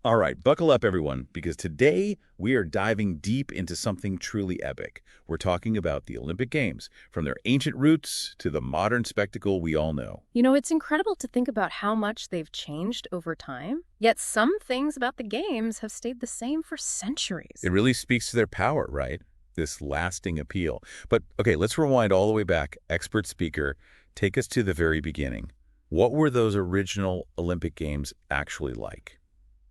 All right, buckle up, everyone, because today we are diving deep into something truly epic. We're talking about the Olympic Games, from their ancient roots to the modern spectacle we all know. It's incredible to think about how much they've changed over time. Yet some things about the games have stayed the same for centuries. It really speaks to their power, right? This lasting appeal. But okay, let's rewind all the way back. Expert speaker, take us to the very beginning. What were those original Olympic Games actually like?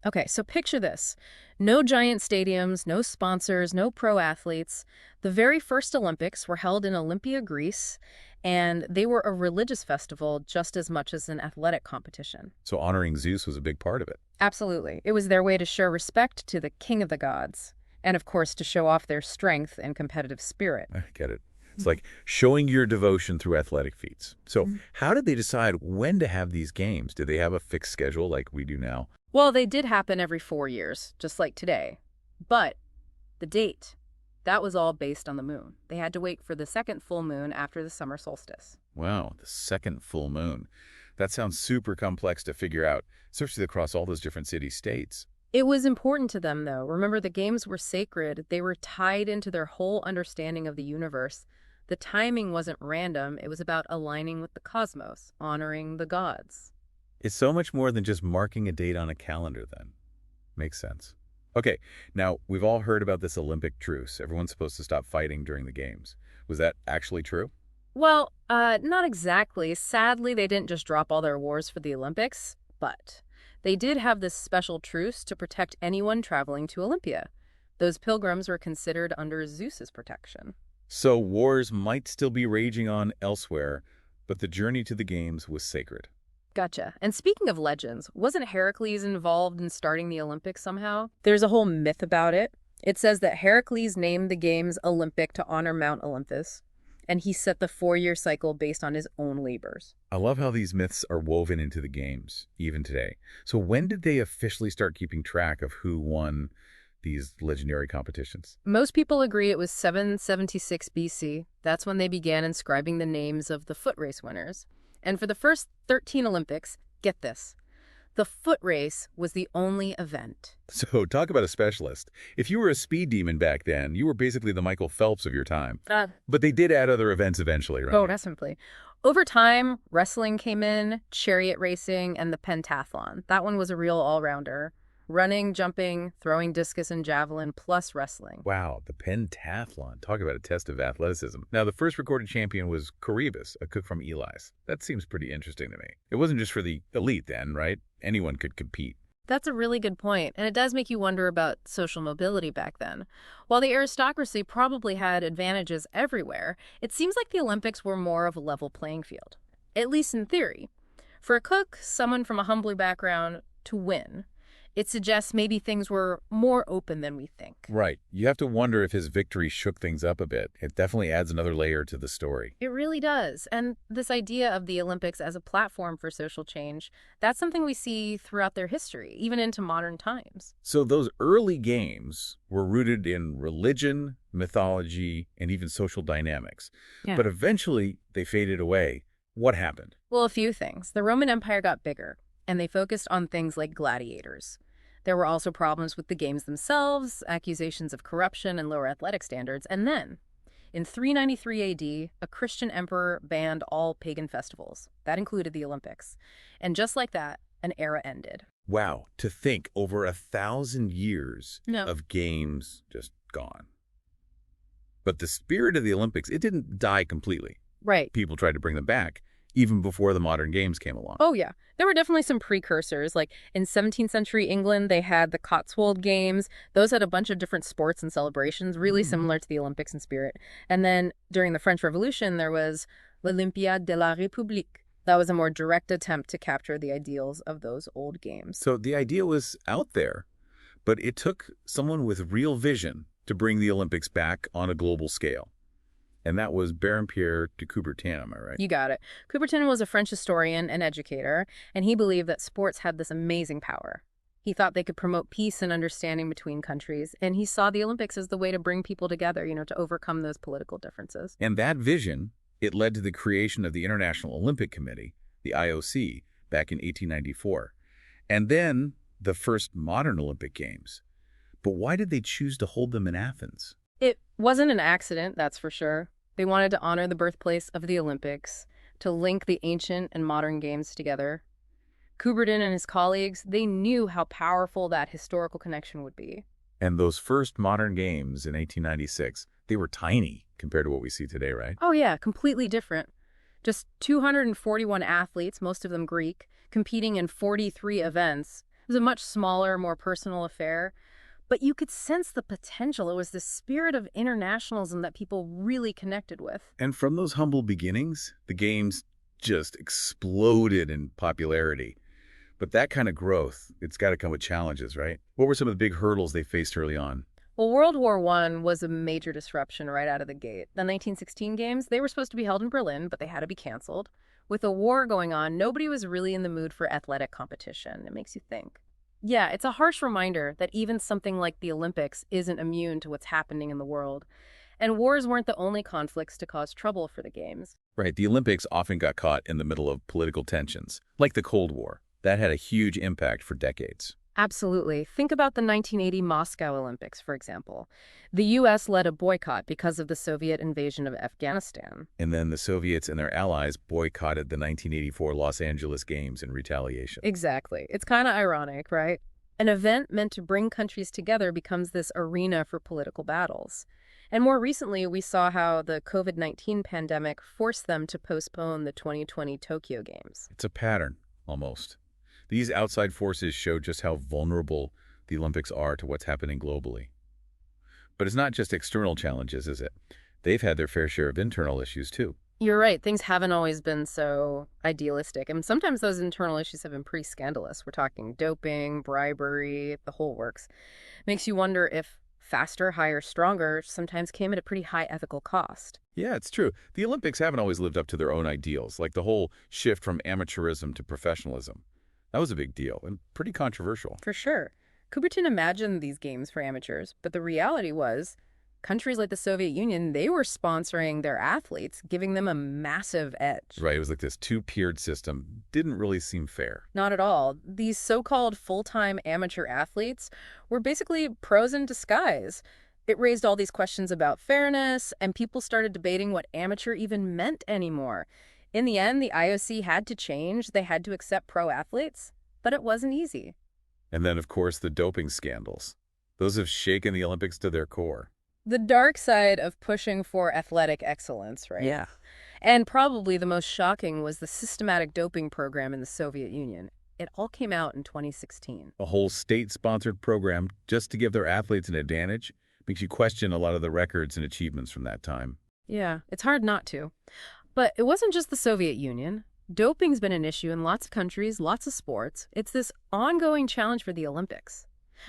Okay, so picture this. No giant stadiums, no sponsors, no pro athletes. The very first Olympics were held in Olympia, Greece, and they were a religious festival just as much as an athletic competition. So honoring Zeus was a big part of it. Absolutely. It was their way to show respect to the king of the gods, and of course to show off their strength and competitive spirit. I get it. It's like showing your devotion through athletic feats. So how did they decide when to have these games? Did they have a fixed schedule like we do now? Well, they did happen every 4 years, just like today. But the date, that was all based on the moon. They had to wait for the second full moon after the summer solstice. Wow, the second full moon. That sounds super complex to figure out, especially across all those different city-states. It was important to them, though. Remember, the games were sacred. They were tied into their whole understanding of the universe. The timing wasn't random. It was about aligning with the cosmos, honoring the gods. It's so much more than just marking a date on a calendar then. Makes sense. Okay, now we've all heard about this Olympic truce. Everyone's supposed to stop fighting during the games. Was that actually true? Well, not exactly. Sadly, they didn't just drop all their wars for the Olympics, but they did have this special truce to protect anyone traveling to Olympia. Those pilgrims were considered under Zeus's protection. So wars might still be raging on elsewhere, but the journey to the games was sacred. Gotcha. And speaking of legends, wasn't Heracles involved in starting the Olympics somehow? There's a whole myth about it. It says that Heracles named the games Olympic to honor Mount Olympus, and he set the 4-year cycle based on his own labors. I love how these myths are woven into the games, even today. So when did they officially start keeping track of who won these legendary competitions? Most people agree it was 776 BC. That's when they began inscribing the names of the foot race winners. And for the first 13 Olympics, get this, the foot race was the only event. So talk about a specialist. If you were a speed demon back then, you were basically the Michael Phelps of your time. But they did add other events eventually, right? Oh, definitely. Over time, wrestling came in, chariot racing, and the pentathlon. That one was a real all-rounder. Running, jumping, throwing discus and javelin, plus wrestling. Wow, the pentathlon. Talk about a test of athleticism. Now, the first recorded champion was Corybus, a cook from Elis. That seems pretty interesting to me. It wasn't just for the elite then, right? Anyone could compete. That's a really good point, and it does make you wonder about social mobility back then. While the aristocracy probably had advantages everywhere, it seems like the Olympics were more of a level playing field, at least in theory. For a cook, someone from a humbler background, to win, it suggests maybe things were more open than we think. Right. You have to wonder if his victory shook things up a bit. It definitely adds another layer to the story. It really does. And this idea of the Olympics as a platform for social change, that's something we see throughout their history, even into modern times. So those early games were rooted in religion, mythology, and even social dynamics. Yeah. But eventually they faded away. What happened? Well, a few things. The Roman Empire got bigger, and they focused on things like gladiators. There were also problems with the games themselves, accusations of corruption and lower athletic standards, and then, in 393 AD, a Christian emperor banned all pagan festivals. That included the Olympics. And just like that, an era ended. Wow, to think over 1,000 years No. of games just gone. But the spirit of the Olympics, it didn't die completely. Right. People tried to bring them back, even before the modern games came along. Oh, yeah. There were definitely some precursors. Like in 17th century England, they had the Cotswold Games. Those had a bunch of different sports and celebrations, really similar to the Olympics in spirit. And then during the French Revolution, there was l'Olympiade de la République. That was a more direct attempt to capture the ideals of those old games. So the idea was out there, but it took someone with real vision to bring the Olympics back on a global scale. And that was Baron-Pierre de Coubertin, am I right? You got it. Coubertin was a French historian and educator, and he believed that sports had this amazing power. He thought they could promote peace and understanding between countries, and he saw the Olympics as the way to bring people together, to overcome those political differences. And that vision, it led to the creation of the International Olympic Committee, the IOC, back in 1894. And then the first modern Olympic Games. But why did they choose to hold them in Athens? It wasn't an accident, that's for sure. They wanted to honor the birthplace of the Olympics, to link the ancient and modern games together. Coubertin and his colleagues, they knew how powerful that historical connection would be. And those first modern games in 1896, they were tiny compared to what we see today, right? Oh yeah, completely different. Just 241 athletes, most of them Greek, competing in 43 events. It was a much smaller, more personal affair. But you could sense the potential. It was the spirit of internationalism that people really connected with. And from those humble beginnings, the games just exploded in popularity. But that kind of growth, it's got to come with challenges, right? What were some of the big hurdles they faced early on? Well, World War I was a major disruption right out of the gate. The 1916 games, they were supposed to be held in Berlin, but they had to be canceled. With a war going on, nobody was really in the mood for athletic competition. It makes you think. Yeah, it's a harsh reminder that even something like the Olympics isn't immune to what's happening in the world. And wars weren't the only conflicts to cause trouble for the Games. Right, the Olympics often got caught in the middle of political tensions, like the Cold War. That had a huge impact for decades. Absolutely. Think about the 1980 Moscow Olympics, for example. The U.S. led a boycott because of the Soviet invasion of Afghanistan. And then the Soviets and their allies boycotted the 1984 Los Angeles Games in retaliation. Exactly. It's kind of ironic, right? An event meant to bring countries together becomes this arena for political battles. And more recently, we saw how the COVID-19 pandemic forced them to postpone the 2020 Tokyo Games. It's a pattern, almost. These outside forces show just how vulnerable the Olympics are to what's happening globally. But it's not just external challenges, is it? They've had their fair share of internal issues, too. You're right. Things haven't always been so idealistic. And sometimes those internal issues have been pretty scandalous. We're talking doping, bribery, the whole works. Makes you wonder if faster, higher, stronger sometimes came at a pretty high ethical cost. Yeah, it's true. The Olympics haven't always lived up to their own ideals, like the whole shift from amateurism to professionalism. That was a big deal and pretty controversial. For sure. Coubertin imagined these games for amateurs, but the reality was countries like the Soviet Union, they were sponsoring their athletes, giving them a massive edge. Right, it was like this two-tiered system. Didn't really seem fair. Not at all. These so-called full-time amateur athletes were basically pros in disguise. It raised all these questions about fairness, and people started debating what amateur even meant anymore. In the end, the IOC had to change. They had to accept pro athletes, but it wasn't easy. And then, of course, the doping scandals. Those have shaken the Olympics to their core. The dark side of pushing for athletic excellence, right? Yeah. And probably the most shocking was the systematic doping program in the Soviet Union. It all came out in 2016. A whole state-sponsored program just to give their athletes an advantage makes you question a lot of the records and achievements from that time. Yeah, it's hard not to. But it wasn't just the Soviet Union. Doping's been an issue in lots of countries, lots of sports. It's this ongoing challenge for the Olympics.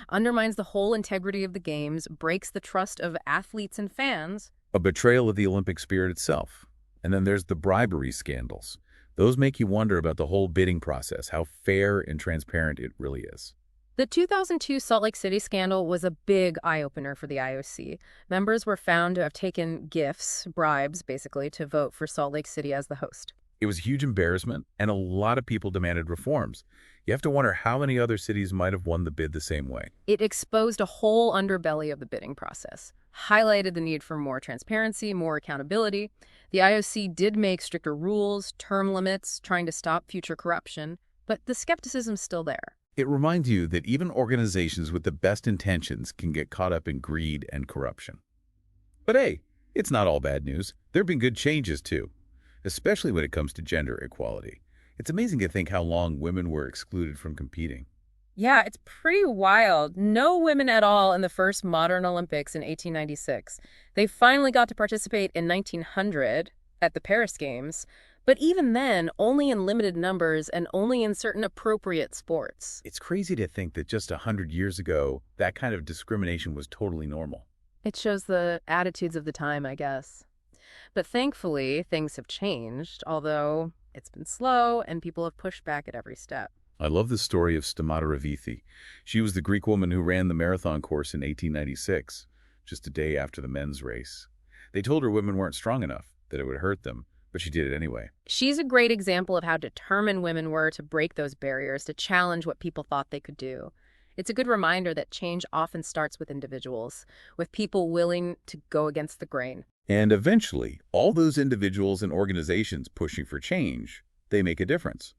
Undermines the whole integrity of the games, breaks the trust of athletes and fans. A betrayal of the Olympic spirit itself. And then there's the bribery scandals. Those make you wonder about the whole bidding process, how fair and transparent it really is. The 2002 Salt Lake City scandal was a big eye-opener for the IOC. Members were found to have taken gifts, bribes, basically, to vote for Salt Lake City as the host. It was a huge embarrassment, and a lot of people demanded reforms. You have to wonder how many other cities might have won the bid the same way. It exposed a whole underbelly of the bidding process, highlighted the need for more transparency, more accountability. The IOC did make stricter rules, term limits, trying to stop future corruption, but the skepticism's still there. It reminds you that even organizations with the best intentions can get caught up in greed and corruption. But hey, it's not all bad news. There have been good changes, too, especially when it comes to gender equality. It's amazing to think how long women were excluded from competing. Yeah, it's pretty wild. No women at all in the first modern Olympics in 1896. They finally got to participate in 1900 at the Paris Games, but even then, only in limited numbers and only in certain appropriate sports. It's crazy to think that just 100 years ago, that kind of discrimination was totally normal. It shows the attitudes of the time, I guess. But thankfully, things have changed, although it's been slow and people have pushed back at every step. I love the story of Stamata Ravithi. She was the Greek woman who ran the marathon course in 1896, just a day after the men's race. They told her women weren't strong enough, that it would hurt them, but she did it anyway. She's a great example of how determined women were to break those barriers, to challenge what people thought they could do. It's a good reminder that change often starts with individuals, with people willing to go against the grain. And eventually, all those individuals and organizations pushing for change, they make a difference.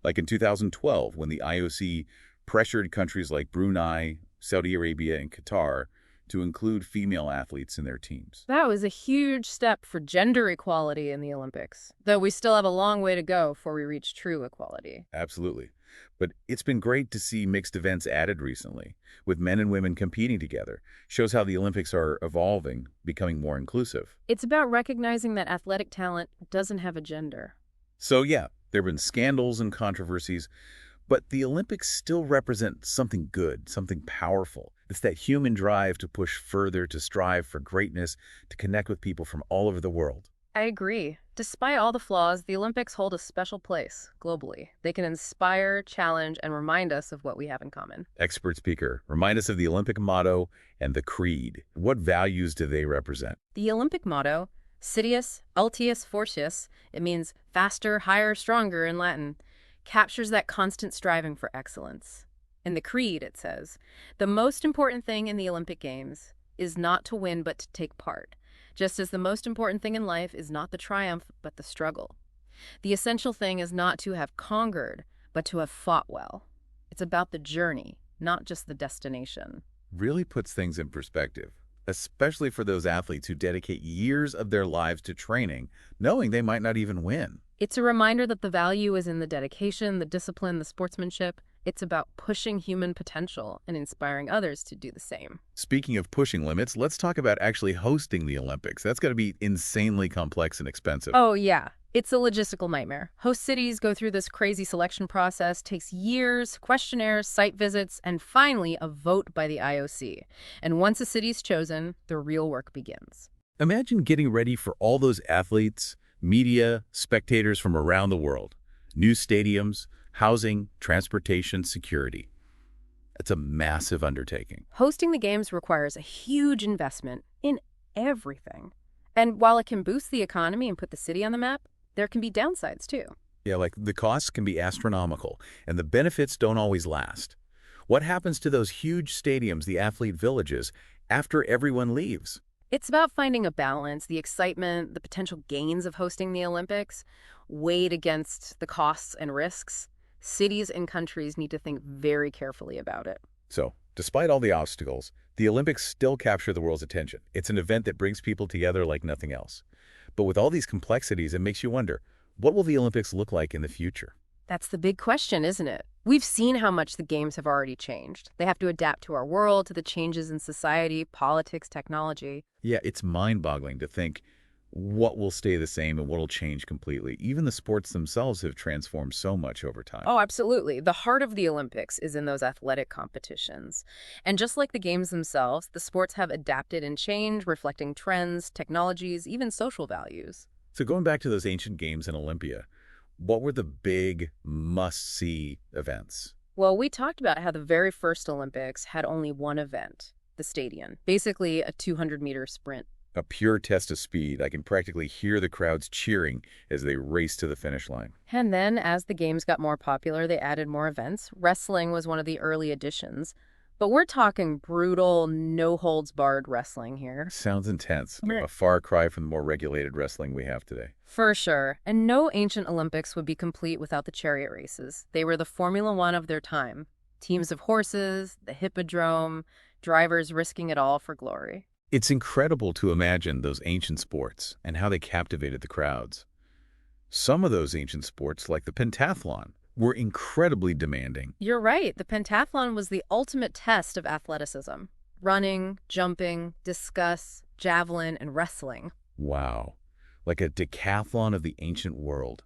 Like in 2012, when the IOC pressured countries like Brunei, Saudi Arabia, and Qatar to include female athletes in their teams. That was a huge step for gender equality in the Olympics, though we still have a long way to go before we reach true equality. Absolutely. But it's been great to see mixed events added recently, with men and women competing together. Shows how the Olympics are evolving, becoming more inclusive. It's about recognizing that athletic talent doesn't have a gender. So yeah, there have been scandals and controversies, but the Olympics still represent something good, something powerful. It's that human drive to push further, to strive for greatness, to connect with people from all over the world. I agree. Despite all the flaws, the Olympics hold a special place globally. They can inspire, challenge, and remind us of what we have in common. Expert speaker, remind us of the Olympic motto and the creed. What values do they represent? The Olympic motto, Citius, Altius, Fortius, it means faster, higher, stronger in Latin, captures that constant striving for excellence. In the creed, it says, the most important thing in the Olympic Games is not to win but to take part, just as the most important thing in life is not the triumph but the struggle. The essential thing is not to have conquered, but to have fought well. It's about the journey, not just the destination. Really puts things in perspective, especially for those athletes who dedicate years of their lives to training, knowing they might not even win. It's a reminder that the value is in the dedication, the discipline, the sportsmanship. It's about pushing human potential and inspiring others to do the same. Speaking of pushing limits, let's talk about actually hosting the Olympics. That's got to be insanely complex and expensive. Oh, yeah. It's a logistical nightmare. Host cities go through this crazy selection process, takes years, questionnaires, site visits, and finally a vote by the IOC. And once a city's chosen, the real work begins. Imagine getting ready for all those athletes, media, spectators from around the world. New stadiums, housing, transportation, security. It's a massive undertaking. Hosting the games requires a huge investment in everything. And while it can boost the economy and put the city on the map, there can be downsides too. Yeah, like the costs can be astronomical, and the benefits don't always last. What happens to those huge stadiums, the athlete villages, after everyone leaves? It's about finding a balance, the excitement, the potential gains of hosting the Olympics, weighed against the costs and risks. Cities and countries need to think very carefully about it. So, despite all the obstacles, the Olympics still capture the world's attention. It's an event that brings people together like nothing else. But with all these complexities, it makes you wonder, what will the Olympics look like in the future? That's the big question, isn't it? We've seen how much the games have already changed. They have to adapt to our world, to the changes in society, politics, technology. Yeah, it's mind-boggling to think what will stay the same and what will change completely. Even the sports themselves have transformed so much over time. Oh, absolutely. The heart of the Olympics is in those athletic competitions. And just like the games themselves, the sports have adapted and changed, reflecting trends, technologies, even social values. So going back to those ancient games in Olympia, what were the big must-see events? Well, we talked about how the very first Olympics had only one event, the stadium, basically a 200-meter sprint. A pure test of speed. I can practically hear the crowds cheering as they race to the finish line. And then, as the games got more popular, they added more events. Wrestling was one of the early additions. But we're talking brutal, no-holds-barred wrestling here. Sounds intense. A far cry from the more regulated wrestling we have today. For sure. And no ancient Olympics would be complete without the chariot races. They were the Formula One of their time. Teams of horses, the hippodrome, drivers risking it all for glory. It's incredible to imagine those ancient sports and how they captivated the crowds. Some of those ancient sports, like the pentathlon, were incredibly demanding. You're right. The pentathlon was the ultimate test of athleticism. Running, jumping, discus, javelin, and wrestling. Wow. Like a decathlon of the ancient world.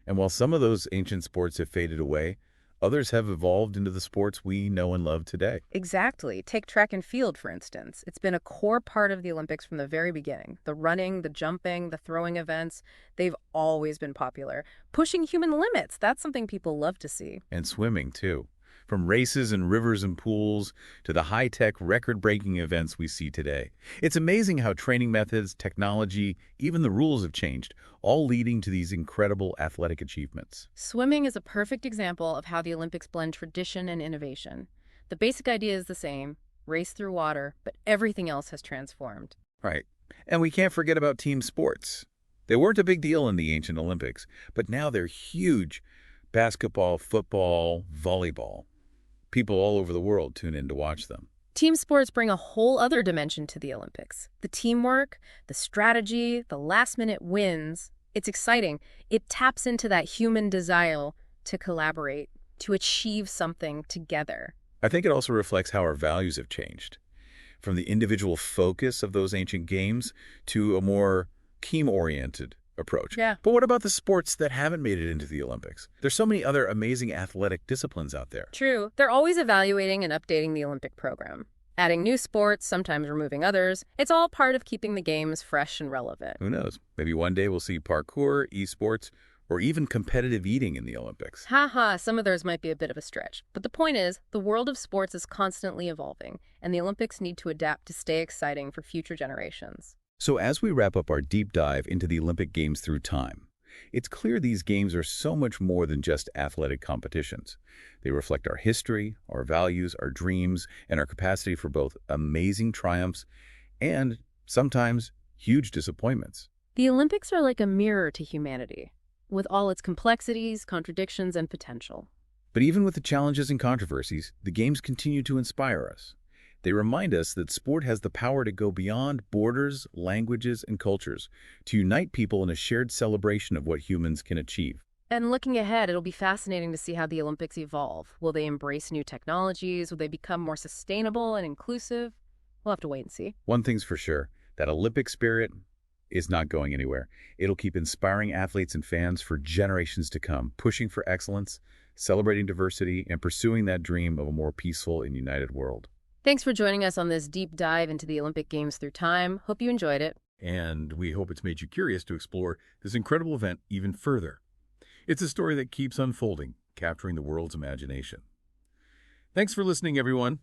And while some of those ancient sports have faded away, others have evolved into the sports we know and love today. Exactly. Take track and field, for instance. It's been a core part of the Olympics from the very beginning. The running, the jumping, the throwing events, they've always been popular. Pushing human limits, that's something people love to see. And swimming, too. From races in rivers and pools to the high-tech, record-breaking events we see today. It's amazing how training methods, technology, even the rules have changed, all leading to these incredible athletic achievements. Swimming is a perfect example of how the Olympics blend tradition and innovation. The basic idea is the same, race through water, but everything else has transformed. Right. And we can't forget about team sports. They weren't a big deal in the ancient Olympics, but now they're huge. Basketball, football, volleyball. People all over the world tune in to watch them. Team sports bring a whole other dimension to the Olympics. The teamwork, the strategy, the last-minute wins. It's exciting. It taps into that human desire to collaborate, to achieve something together. I think it also reflects how our values have changed. From the individual focus of those ancient games to a more team-oriented approach. Yeah. But what about the sports that haven't made it into the Olympics? There's so many other amazing athletic disciplines out there. True. They're always evaluating and updating the Olympic program, adding new sports, sometimes removing others. It's all part of keeping the games fresh and relevant. Who knows? Maybe one day we'll see parkour, esports, or even competitive eating in the Olympics. Haha, some of those might be a bit of a stretch. But the point is, the world of sports is constantly evolving, and the Olympics need to adapt to stay exciting for future generations. So as we wrap up our deep dive into the Olympic Games through time, it's clear these games are so much more than just athletic competitions. They reflect our history, our values, our dreams, and our capacity for both amazing triumphs and, sometimes, huge disappointments. The Olympics are like a mirror to humanity, with all its complexities, contradictions, and potential. But even with the challenges and controversies, the Games continue to inspire us. They remind us that sport has the power to go beyond borders, languages, and cultures, to unite people in a shared celebration of what humans can achieve. And looking ahead, it'll be fascinating to see how the Olympics evolve. Will they embrace new technologies? Will they become more sustainable and inclusive? We'll have to wait and see. One thing's for sure, that Olympic spirit is not going anywhere. It'll keep inspiring athletes and fans for generations to come, pushing for excellence, celebrating diversity, and pursuing that dream of a more peaceful and united world. Thanks for joining us on this deep dive into the Olympic Games through time. Hope you enjoyed it. And we hope it's made you curious to explore this incredible event even further. It's a story that keeps unfolding, capturing the world's imagination. Thanks for listening, everyone.